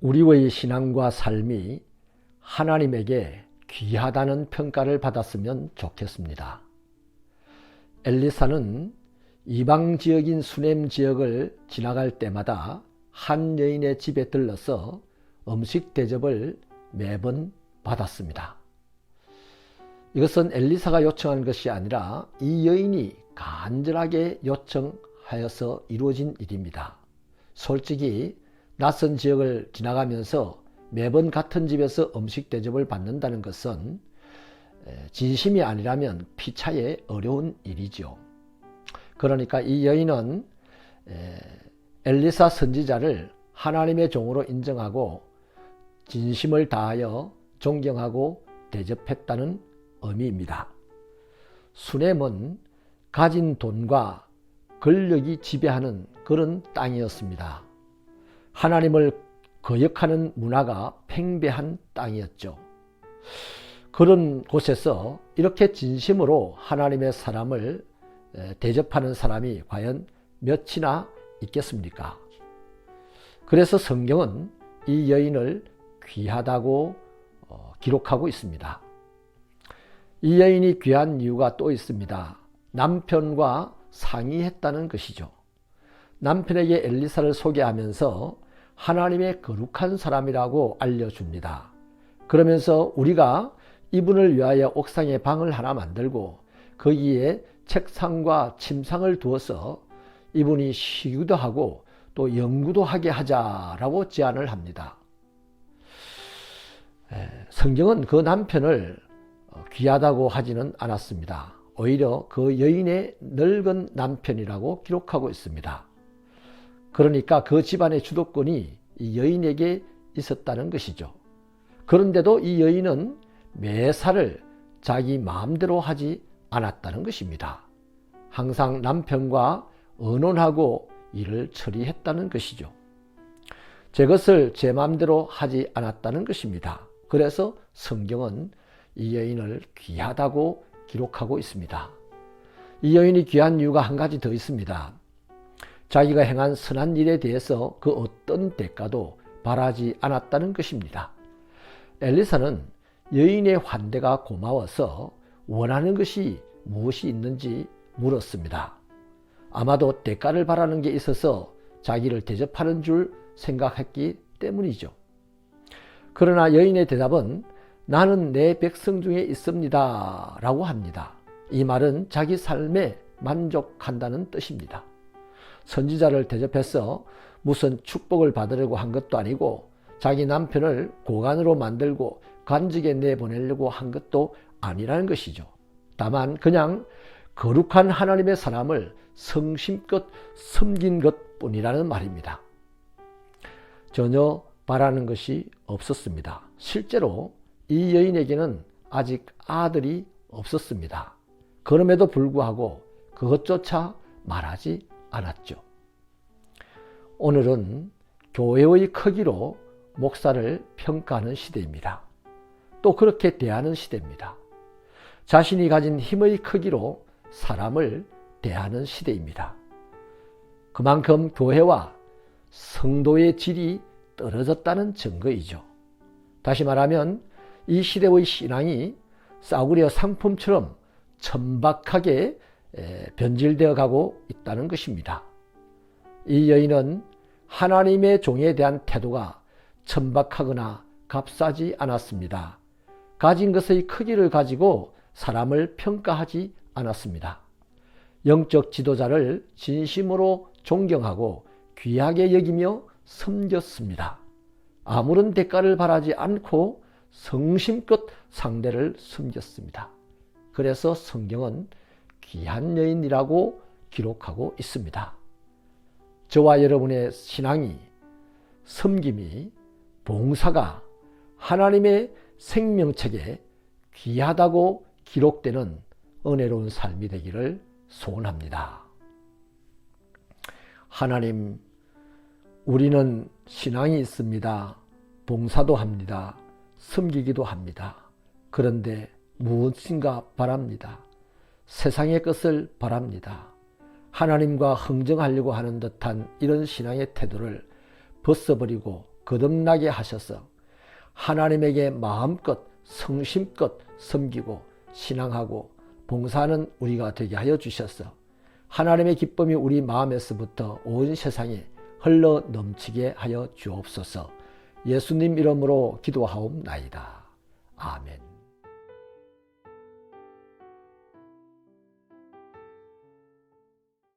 우리의 신앙과 삶이 하나님에게 귀하다는 평가를 받았으면 좋겠습니다. 엘리사는 이방 지역인 수넴 지역을 지나갈 때마다 한 여인의 집에 들러서 음식 대접을 매번 받았습니다. 이것은 엘리사가 요청한 것이 아니라 이 여인이 간절하게 요청하여서 이루어진 일입니다. 솔직히 낯선 지역을 지나가면서 매번 같은 집에서 음식 대접을 받는다는 것은 진심이 아니라면 피차에 어려운 일이죠. 그러니까 이 여인은 엘리사 선지자를 하나님의 종으로 인정하고 진심을 다하여 존경하고 대접했다는 의미입니다. 수넴은 가진 돈과 권력이 지배하는 그런 땅이었습니다. 하나님을 거역하는 문화가 팽배한 땅이었죠. 그런 곳에서 이렇게 진심으로 하나님의 사람을 대접하는 사람이 과연 몇이나 있겠습니까? 그래서 성경은 이 여인을 귀하다고 기록하고 있습니다. 이 여인이 귀한 이유가 또 있습니다. 남편과 상의했다는 것이죠. 남편에게 엘리사를 소개하면서 하나님의 거룩한 사람이라고 알려줍니다. 그러면서 우리가 이분을 위하여 옥상에 방을 하나 만들고 거기에 책상과 침상을 두어서 이분이 쉬기도 하고 또 연구도 하게 하자라고 제안을 합니다. 성경은 그 남편을 귀하다고 하지는 않았습니다. 오히려 그 여인의 늙은 남편이라고 기록하고 있습니다. 그러니까 그 집안의 주도권이 이 여인에게 있었다는 것이죠. 그런데도 이 여인은 매사를 자기 마음대로 하지 않았다는 것입니다. 항상 남편과 의논하고 일을 처리했다는 것이죠. 제 것을 제 마음대로 하지 않았다는 것입니다. 그래서 성경은 이 여인을 귀하다고 기록하고 있습니다. 이 여인이 귀한 이유가 한 가지 더 있습니다. 자기가 행한 선한 일에 대해서 그 어떤 대가도 바라지 않았다는 것입니다. 엘리사는 여인의 환대가 고마워서 원하는 것이 무엇이 있는지 물었습니다. 아마도 대가를 바라는 게 있어서 자기를 대접하는 줄 생각했기 때문이죠. 그러나 여인의 대답은 나는 내 백성 중에 있습니다 라고 합니다. 이 말은 자기 삶에 만족한다는 뜻입니다. 선지자를 대접해서 무슨 축복을 받으려고 한 것도 아니고 자기 남편을 고관으로 만들고 관직에 내보내려고 한 것도 아니라는 것이죠. 다만 그냥 거룩한 하나님의 사람을 성심껏 섬긴 것뿐이라는 말입니다. 전혀 바라는 것이 없었습니다. 실제로 이 여인에게는 아직 아들이 없었습니다. 그럼에도 불구하고 그것조차 말하지 않았죠. 오늘은 교회의 크기로 목사를 평가하는 시대입니다. 또 그렇게 대하는 시대입니다. 자신이 가진 힘의 크기로 사람을 대하는 시대입니다. 그만큼 교회와 성도의 질이 떨어졌다는 증거이죠. 다시 말하면 이 시대의 신앙이 싸구려 상품처럼 천박하게 변질되어 가고 있다는 것입니다. 이 여인은 하나님의 종에 대한 태도가 천박하거나 값싸지 않았습니다. 가진 것의 크기를 가지고 사람을 평가하지 않았습니다. 영적 지도자를 진심으로 존경하고 귀하게 여기며 섬겼습니다. 아무런 대가를 바라지 않고 성심껏 상대를 섬겼습니다. 그래서 성경은 귀한 여인이라고 기록하고 있습니다. 저와 여러분의 신앙이, 섬김이, 봉사가 하나님의 생명책에 귀하다고 기록되는 은혜로운 삶이 되기를 소원합니다. 하나님, 우리는 신앙이 있습니다. 봉사도 합니다. 섬기기도 합니다. 그런데 무엇인가 바랍니다. 세상의 것을 바랍니다. 하나님과 흥정하려고 하는 듯한 이런 신앙의 태도를 벗어버리고 거듭나게 하셔서 하나님에게 마음껏 성심껏 섬기고 신앙하고 봉사하는 우리가 되게 하여 주셔서 하나님의 기쁨이 우리 마음에서부터 온 세상에 흘러 넘치게 하여 주옵소서. 예수님 이름으로 기도하옵나이다. 아멘.